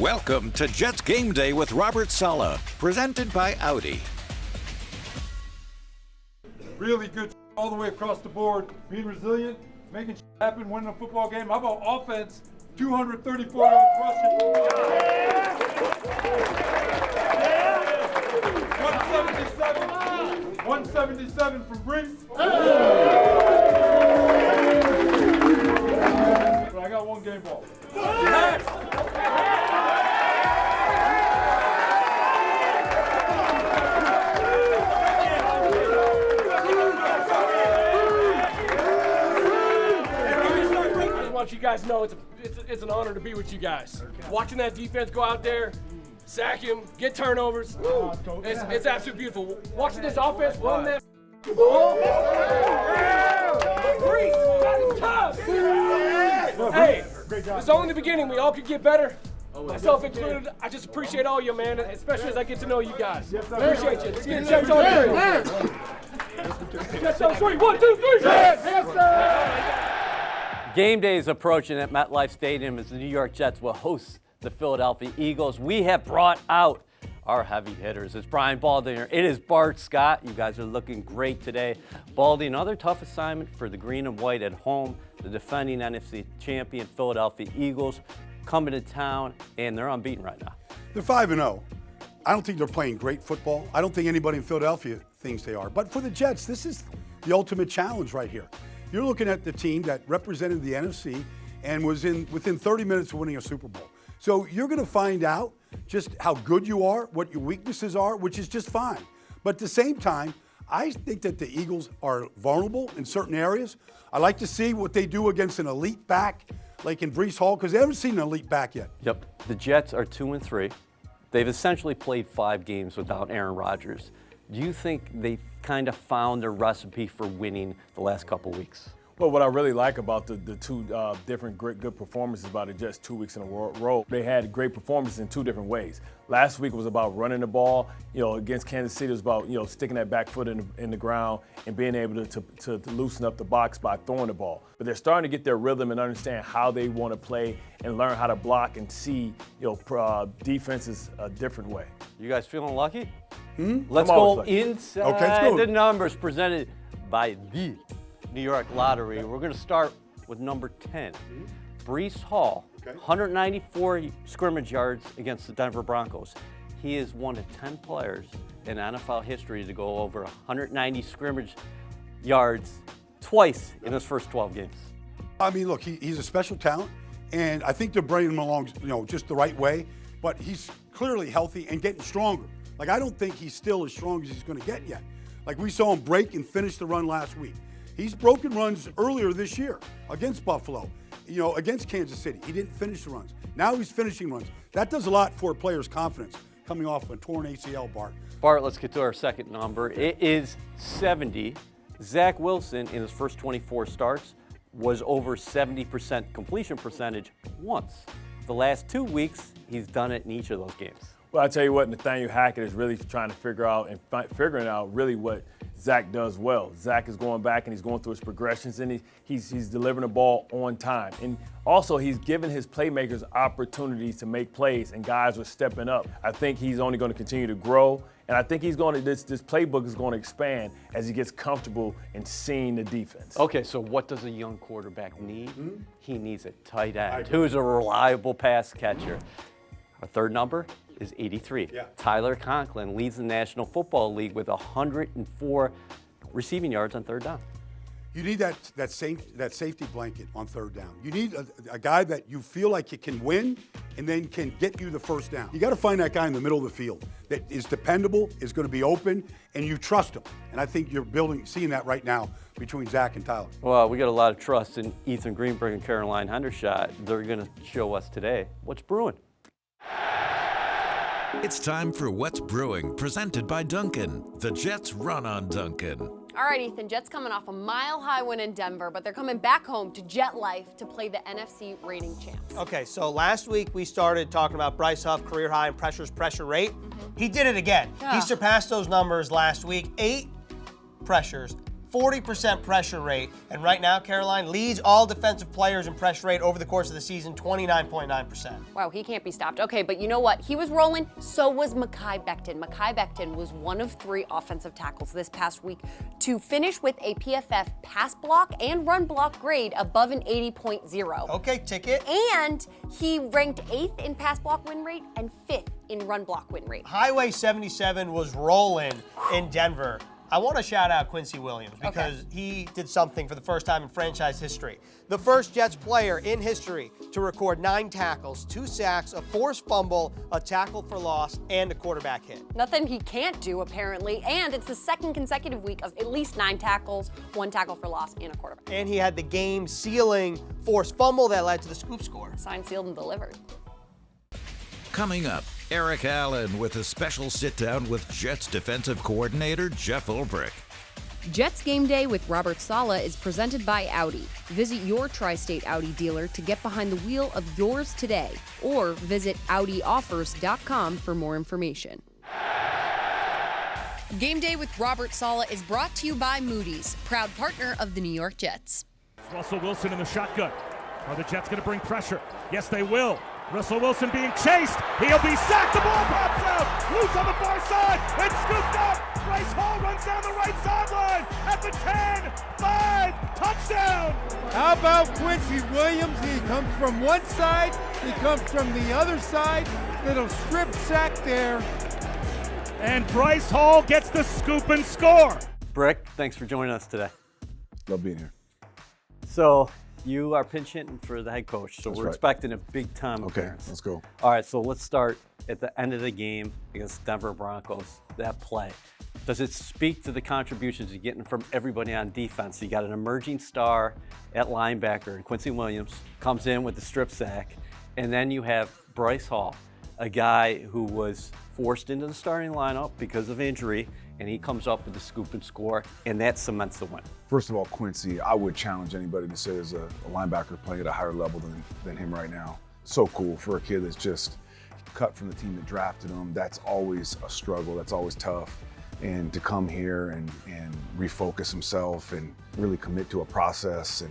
Welcome to Jets Game Day with Robert Saleh, presented by Audi. Really good all the way across the board, being resilient, making happen, winning a football game. How about offense? 234 yards rushing. 177 from Brees. But I got one game ball. I want you guys to know it's an honor to be with you guys. Watching that defense go out there, sack him, get turnovers, it's absolutely beautiful. Watching this offense run that ball. Grease, that is tough. Hey, it's only the beginning. We all could get better. Myself included. I just appreciate all you, man, especially as I get to know you guys. Appreciate you. Let's get Jets on three. Jets on three. 1, 2, 3. Game day is approaching at MetLife Stadium as the New York Jets will host the Philadelphia Eagles. We have brought out our heavy hitters. It's Brian Baldy. It is Bart Scott. You guys are looking great today. Baldy, another tough assignment for the green and white at home. The defending NFC champion Philadelphia Eagles coming to town, and they're unbeaten right now. They're 5-0. I don't think they're playing great football. I don't think anybody in Philadelphia thinks they are. But for the Jets, this is the ultimate challenge right here. You're looking at the team that represented the NFC and was within 30 minutes of winning a Super Bowl. So you're going to find out just how good you are, what your weaknesses are, which is just fine. But at the same time, I think that the Eagles are vulnerable in certain areas. I like to see what they do against an elite back like in Brees Hall, because they haven't seen an elite back yet. Yep. The Jets are 2-3. They've essentially played 5 games without Aaron Rodgers. Do you think they kind of found their recipe for winning the last couple weeks? Well, what I really like about the two different good performances by the Jets 2 weeks in a row, they had great performances in 2 different ways. Last week was about running the ball. Against Kansas City, it was about sticking that back foot in the ground and being able to loosen up the box by throwing the ball. But they're starting to get their rhythm and understand how they want to play and learn how to block and see defenses a different way. You guys feeling lucky? Let's go inside the numbers presented by the New York Lottery. We're going to start with number 10. Brees Hall, 194 scrimmage yards against the Denver Broncos. He is one of 10 players in NFL history to go over 190 scrimmage yards twice in his first 12 games. I mean, look, he's a special talent, and I think they're bringing him along, just the right way. But he's clearly healthy and getting stronger. Like, I don't think he's still as strong as he's going to get yet. Like, we saw him break and finish the run last week. He's broken runs earlier this year against Buffalo, against Kansas City. He didn't finish the runs. Now he's finishing runs. That does a lot for a player's confidence coming off of a torn ACL, Bart. Bart, let's get to our second number. It is 70. Zach Wilson, in his first 24 starts, was over 70% completion percentage once. The last 2 weeks, he's done it in each of those games. Well, I tell you what, Nathaniel Hackett is really trying to figuring out really what Zach does well. Zach is going back and he's going through his progressions, and he's delivering the ball on time. And also, he's giving his playmakers opportunities to make plays, and guys are stepping up. I think he's only going to continue to grow, and I think this playbook is going to expand as he gets comfortable in seeing the defense. Okay, so what does a young quarterback need? He needs a tight end who is a reliable pass catcher. Our third number is 83. Tyler Conklin leads the National Football League with 104 receiving yards on third down. You need that safety blanket on third down. You need a guy that you feel like you can win and then can get you the first down. You got to find that guy in the middle of the field that is dependable, is going to be open, and you trust him. And I think you're seeing that right now between Zach and Tyler. Well, we got a lot of trust in Ethan Greenberg and Caroline Hendershot. They're going to show us today what's brewing. It's time for What's Brewing, presented by Dunkin'. The Jets run on Dunkin'. All right, Ethan, Jets coming off a mile-high win in Denver, but they're coming back home to Jet Life to play the NFC reigning champs. Okay, so last week we started talking about Bryce Huff, career high in pressure rate. He did it again. He surpassed those numbers last week. 8 pressures, 40% pressure rate, and right now, Caroline leads all defensive players in pressure rate over the course of the season, 29.9%. Wow, he can't be stopped. Okay, but you know what? He was rolling, so was Mekhi Becton. Mekhi Becton was one of 3 offensive tackles this past week to finish with a PFF pass block and run block grade above an 80.0. Okay, ticket. And he ranked 8th in pass block win rate and 5th in run block win rate. Highway 77 was rolling in Denver. I want to shout out Quincy Williams because he did something for the first time in franchise history. The first Jets player in history to record 9 tackles, 2 sacks, a forced fumble, a tackle for loss, and a quarterback hit. Nothing he can't do, apparently, and it's the 2nd consecutive week of at least 9 tackles, 1 tackle for loss, and a quarterback. And he had the game-sealing forced fumble that led to the scoop score. Signed, sealed, and delivered. Coming up, Eric Allen with a special sit-down with Jets defensive coordinator Jeff Ulbrich. Jets Game Day with Robert Saleh is presented by Audi. Visit your tri-state Audi dealer to get behind the wheel of yours today, or visit AudiOffers.com for more information. Game Day with Robert Saleh is brought to you by Moody's, proud partner of the New York Jets. Russell Wilson in the shotgun. Are the Jets going to bring pressure? Yes, they will. Russell Wilson being chased. He'll be sacked. The ball pops out. Loose on the far side. It's scooped up. Bryce Hall runs down the right sideline at the 10, 5, touchdown. How about Quincy Williams? He comes from one side, he comes from the other side. Little strip sack there. And Bryce Hall gets the scoop and score. Brick, thanks for joining us today. Love being here. So you are pinch hitting for the head coach, so That's we're right. expecting a big time appearance. Okay, let's go. All right, so let's start at the end of the game against Denver Broncos, that play. Does it speak to the contributions you're getting from everybody on defense? You got an emerging star at linebacker, Quincy Williams, comes in with the strip sack, and then you have Bryce Hall, a guy who was forced into the starting lineup because of injury, and he comes up with the scoop and score, and that cements the win. First of all, Quincy, I would challenge anybody to say there's a linebacker playing at a higher level than him right now. So cool for a kid that's just cut from the team that drafted him. That's always a struggle. That's always tough. And to come here and refocus himself and really commit to a process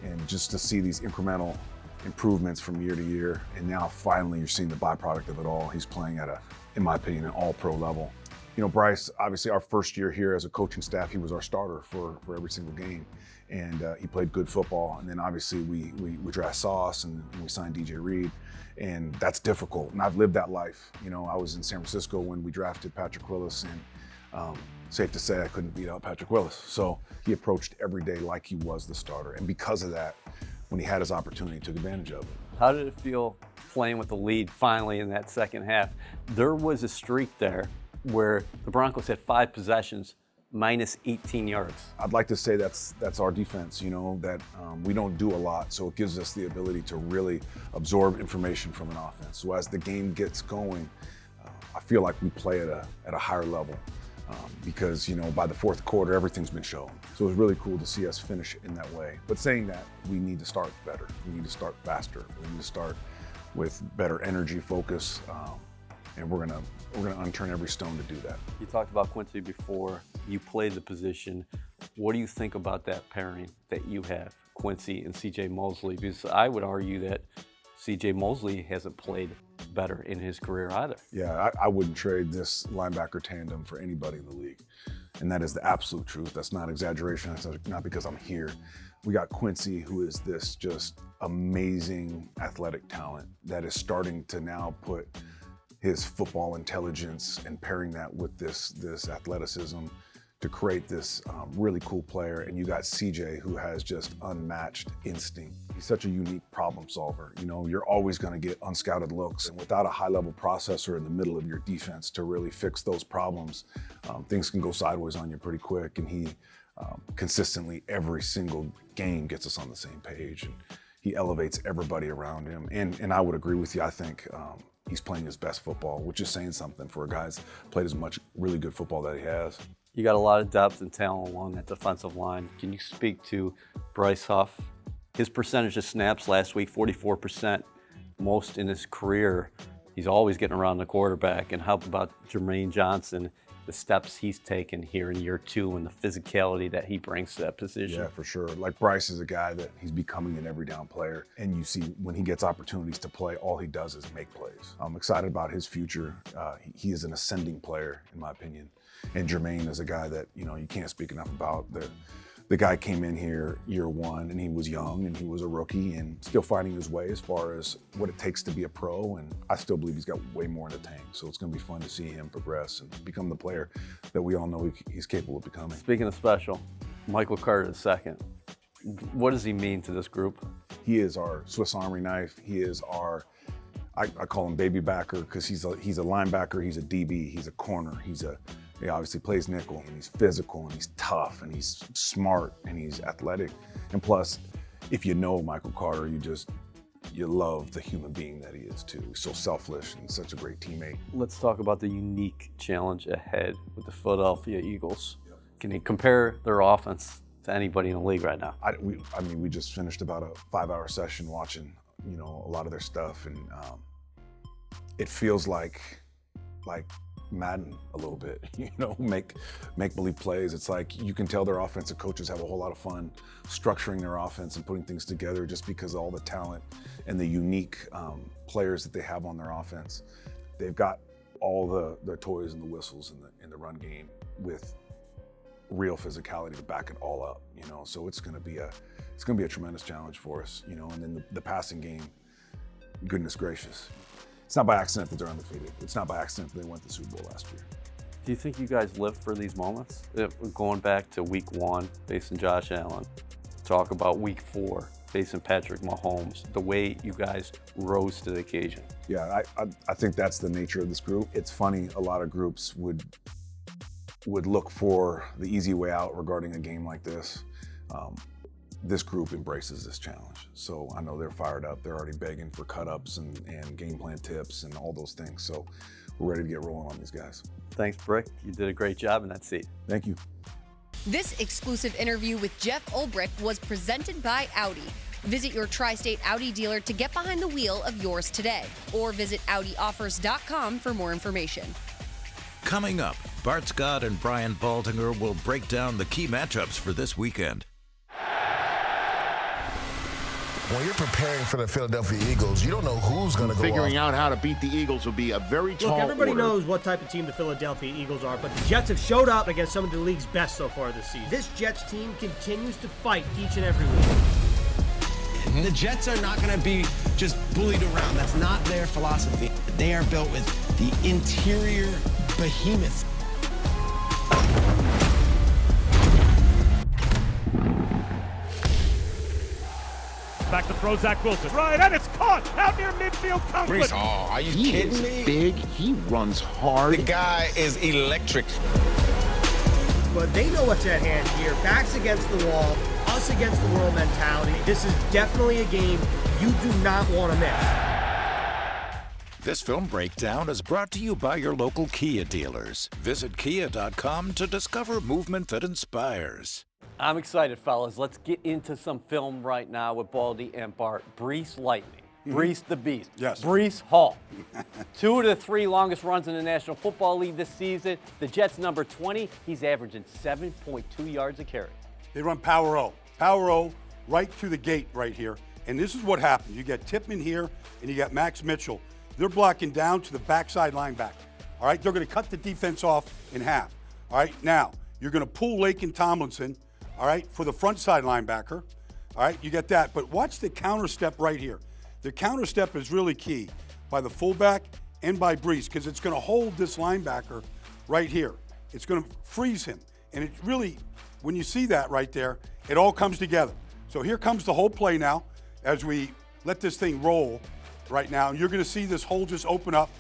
and just to see these incremental improvements from year to year. And now finally you're seeing the byproduct of it all. He's playing at in my opinion, an all-pro level. You know, Bryce, obviously our first year here as a coaching staff, he was our starter for every single game. And he played good football. And then obviously we draft Sauce and we signed DJ Reed. And that's difficult. And I've lived that life. You know, I was in San Francisco when we drafted Patrick Willis, and safe to say I couldn't beat out Patrick Willis. So he approached every day like he was the starter. And because of that, when he had his opportunity, he took advantage of it. How did it feel playing with the lead finally in that second half? There was a streak there where the Broncos had 5 possessions, minus 18 yards. I'd like to say that's our defense, you know, that we don't do a lot, so it gives us the ability to really absorb information from an offense. So as the game gets going, I feel like we play at a higher level because, you know, by the fourth quarter, everything's been shown. So it was really cool to see us finish in that way. But saying that, we need to start better. We need to start faster. We need to start with better energy, focus, and we're gonna unturn every stone to do that. You talked about Quincy before. You played the position. What do you think about that pairing that you have, Quincy and C.J. Mosley? Because I would argue that C.J. Mosley hasn't played better in his career either. Yeah, I wouldn't trade this linebacker tandem for anybody in the league. And that is the absolute truth. That's not exaggeration. That's not because I'm here. We got Quincy, who is this just amazing athletic talent that is starting to now put his football intelligence and pairing that with this athleticism to create this really cool player. And you got CJ, who has just unmatched instinct. He's such a unique problem solver. You know, you're always gonna get unscouted looks, and without a high-level processor in the middle of your defense to really fix those problems, things can go sideways on you pretty quick. And he consistently, every single game, gets us on the same page. And he elevates everybody around him. And I would agree with you. I think he's playing his best football, which is saying something for a guy who's played as much really good football that he has. You got a lot of depth and talent along that defensive line. Can you speak to Bryce Huff? His percentage of snaps last week, 44%, most in his career. He's always getting around the quarterback. And how about Jermaine Johnson the steps he's taken here in year 2 and the physicality that he brings to that position? Yeah, for sure. Like Bryce is a guy that he's becoming an every down player. And you see when he gets opportunities to play, all he does is make plays. I'm excited about his future. He is an ascending player, in my opinion. And Jermaine is a guy that, you can't speak enough about. The guy came in here year 1 and he was young and he was a rookie and still finding his way as far as what it takes to be a pro. And I still believe he's got way more in the tank. So it's going to be fun to see him progress and become the player that we all know he's capable of becoming. Speaking of special, Michael Carter II, what does he mean to this group? He is our Swiss Army knife. He is our, I call him baby backer because he's a linebacker, he's a DB, he's a corner, he obviously plays nickel, and he's physical, and he's tough, and he's smart, and he's athletic. And plus, if you know Michael Carter, you love the human being that he is too. He's so selfless and such a great teammate. Let's talk about the unique challenge ahead with the Philadelphia Eagles. Yep. Can you compare their offense to anybody in the league right now? We just finished about a 5-hour session watching, a lot of their stuff, and it feels like Madden a little bit, make believe plays. It's like you can tell their offensive coaches have a whole lot of fun structuring their offense and putting things together just because of all the talent and the unique players that they have on their offense. They've got all the toys and the whistles in the run game with real physicality to back it all up, so it's going to be a tremendous challenge for us, and then the passing game, goodness gracious. It's not by accident that they're undefeated. It's not by accident that they went to the Super Bowl last year. Do you think you guys live for these moments? Going back to week 1, facing Josh Allen, talk about week 4, facing Patrick Mahomes, the way you guys rose to the occasion. Yeah, I think that's the nature of this group. It's funny, a lot of groups would look for the easy way out regarding a game like this. This group embraces this challenge. So I know they're fired up. They're already begging for cut-ups and game plan tips and all those things. So we're ready to get rolling on these guys. Thanks, Brick. You did a great job in that seat. Thank you. This exclusive interview with Jeff Ulbrich was presented by Audi. Visit your tri-state Audi dealer to get behind the wheel of yours today, or visit AudiOffers.com for more information. Coming up, Bart Scott and Brian Baldinger will break down the key matchups for this weekend. When you're preparing for the Philadelphia Eagles, you don't know who's going to go Figuring out how to beat the Eagles will be a very tall Look, everybody order. knows what type of team the Philadelphia Eagles are, but the Jets have showed up against some of the league's best so far this season. This Jets team continues to fight each and every week. The Jets are not going to be just bullied around. That's not their philosophy. They are built with the interior behemoth. Back to throw Zach Wilson. Right, and it's caught out near midfield. Brees, are you kidding me? Big. He runs hard. The guy is electric. But they know what's at hand here. Backs against the wall, us against the world mentality. This is definitely a game you do not want to miss. This film breakdown is brought to you by your local Kia dealers. Visit kia.com to discover movement that inspires. I'm excited, fellas. Let's get into some film right now with Baldy and Bart. Brees Lightning. Brees the Beast. Yes. Brees Hall. 2 of the 3 longest runs in the National Football League this season. The Jets number 20. He's averaging 7.2 yards a carry. They run Power O. Power O right through the gate right here. And this is what happens. You get Tipman here and you got Max Mitchell. They're blocking down to the backside linebacker. All right, they're going to cut the defense off in half. All right, now you're going to pull Laken Tomlinson, all right, for the front side linebacker. All right, you get that. But watch the counter step right here. The counter step is really key by the fullback and by Brees because it's going to hold this linebacker right here. It's going to freeze him. And it really, when you see that right there, it all comes together. So here comes the whole play now as we let this thing roll right now. And you're going to see this hole just open up.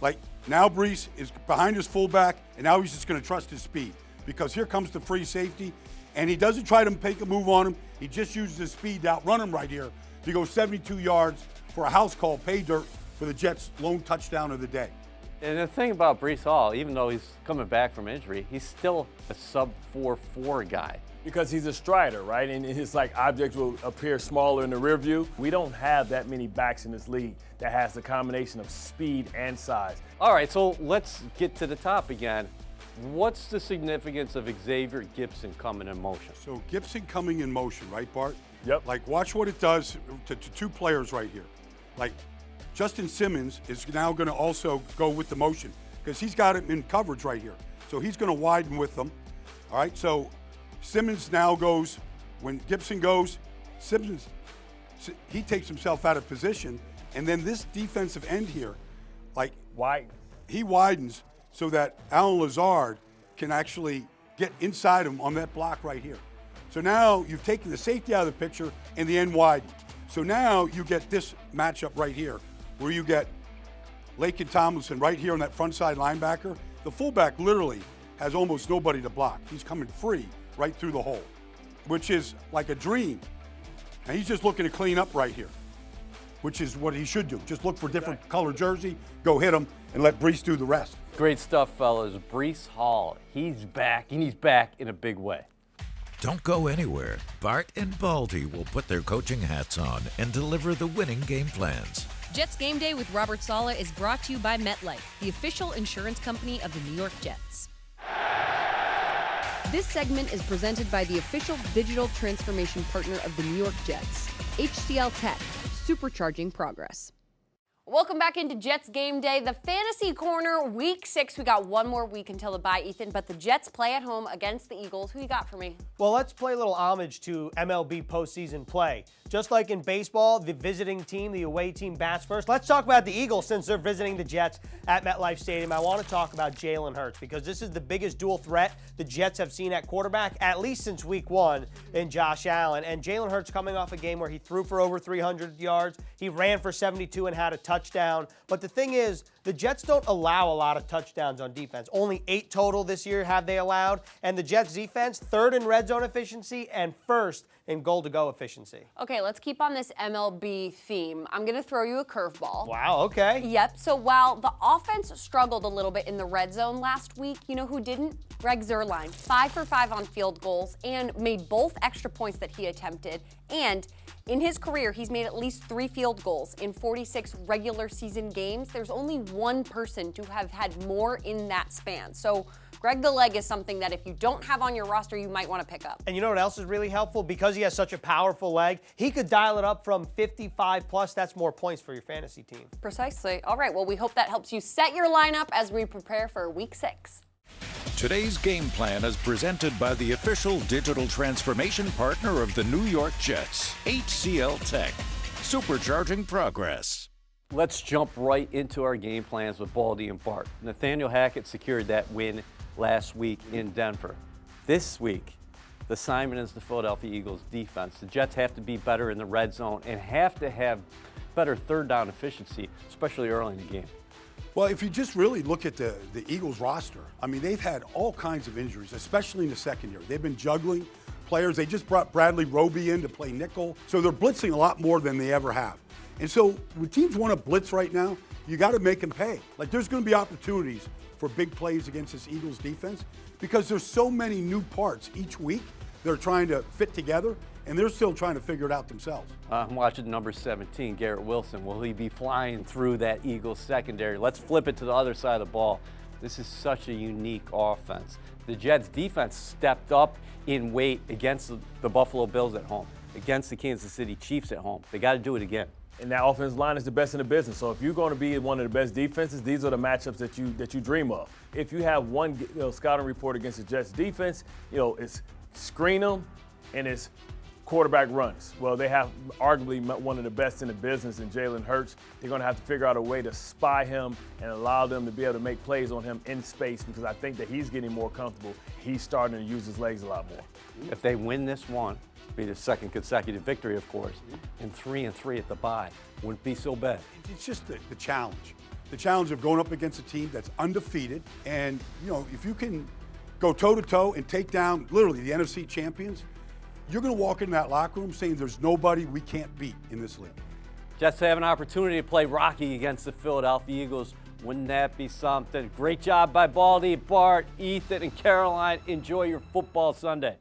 Like now Brees is behind his fullback, and now he's just going to trust his speed because here comes the free safety. And he doesn't try to make a move on him. He just uses his speed to outrun him right here to go 72 yards for a house call, pay dirt for the Jets' lone touchdown of the day. And the thing about Brees Hall, even though he's coming back from injury, he's still a sub-4.4 guy. Because he's a strider, right? And his objects will appear smaller in the rear view. We don't have that many backs in this league that has the combination of speed and size. All right, so let's get to the top again. What's the significance of Xavier Gibson coming in motion? So Gibson coming in motion, right, Bart? Yep. Like, watch what it does to two players right here. Like, Justin Simmons is now going to also go with the motion because he's got him in coverage right here. So he's going to widen with them. All right, so Simmons now goes, when Gibson goes, Simmons, he takes himself out of position, and then this defensive end here, like, he widens so that Alan Lazard can actually get inside him on that block right here. So now you've taken the safety out of the picture and the end wide. So now you get this matchup right here where you get Laken Tomlinson right here on that front side linebacker. The fullback literally has almost nobody to block. He's coming free right through the hole, which is like a dream. And he's just looking to clean up right here, which is what he should do. Just look for different color jersey, go hit him, and let Brees do the rest. Great stuff, fellas. Brees Hall, he's back, and he's back in a big way. Don't go anywhere. Bart and Baldy will put their coaching hats on and deliver the winning game plans. Jets Game Day with Robert Saleh is brought to you by MetLife, the official insurance company of the New York Jets. This segment is presented by the official digital transformation partner of the New York Jets, HCL Tech, supercharging progress. Welcome back into Jets Game Day, the Fantasy Corner, Week 6. We got one more week until the bye, Ethan, but the Jets play at home against the Eagles. Who you got for me? Well, let's play a little homage to MLB postseason play. Just like in baseball, the visiting team, the away team bats first. Let's talk about the Eagles since they're visiting the Jets at MetLife Stadium. I want to talk about Jalen Hurts because this is the biggest dual threat the Jets have seen at quarterback, at least since week 1 in Josh Allen. And Jalen Hurts coming off a game where he threw for over 300 yards. He ran for 72 and had a touchdown. But the thing is, the Jets don't allow a lot of touchdowns on defense. Only 8 total this year have they allowed. And the Jets defense, 3rd in red zone efficiency and 1st in goal-to-go efficiency. Okay, let's keep on this MLB theme. I'm going to throw you a curveball. Wow, okay. Yep, so while the offense struggled a little bit in the red zone last week, you know who didn't? Greg Zuerlein, 5 for 5 on field goals and made both extra points that he attempted. And in his career, he's made at least 3 field goals in 46 regular season games. There's only one person to have had more in that span. So Greg the Leg is something that if you don't have on your roster, you might want to pick up. And you know what else is really helpful? Because he has such a powerful leg, he could dial it up from 55 plus. That's more points for your fantasy team. Precisely. All right, well, we hope that helps you set your lineup as we prepare for Week 6. Today's game plan is presented by the official digital transformation partner of the New York Jets, HCL Tech, supercharging progress. Let's jump right into our game plans with Baldy and Bart. Nathaniel Hackett secured that win last week in Denver. This week, the assignment is the Philadelphia Eagles defense. The Jets have to be better in the red zone and have to have better 3rd down efficiency, especially early in the game. Well, if you just really look at the Eagles roster, I mean, they've had all kinds of injuries, especially in the secondary. They've been juggling players. They just brought Bradley Roby in to play nickel. So they're blitzing a lot more than they ever have. And so when teams want to blitz right now, you got to make them pay. Like, there's going to be opportunities for big plays against this Eagles defense because there's so many new parts each week they're trying to fit together, and they're still trying to figure it out themselves. I'm watching number 17, Garrett Wilson. Will he be flying through that Eagles secondary? Let's flip it to the other side of the ball. This is such a unique offense. The Jets defense stepped up in weight against the Buffalo Bills at home, against the Kansas City Chiefs at home. They got to do it again. And that offensive line is the best in the business. So if you're going to be one of the best defenses, these are the matchups that you dream of. If you have one scouting report against the Jets defense, it's screen them and it's quarterback runs. Well, they have arguably one of the best in the business in Jalen Hurts. They're going to have to figure out a way to spy him and allow them to be able to make plays on him in space because I think that he's getting more comfortable. He's starting to use his legs a lot more. If they win this one, be the 2nd consecutive victory, of course, and 3-3 at the bye. Wouldn't be so bad. It's just the challenge. The challenge of going up against a team that's undefeated. And, if you can go toe-to-toe and take down literally the NFC champions, you're going to walk in that locker room saying there's nobody we can't beat in this league. Jets have an opportunity to play Rocky against the Philadelphia Eagles. Wouldn't that be something? Great job by Baldy, Bart, Ethan, and Caroline. Enjoy your football Sunday.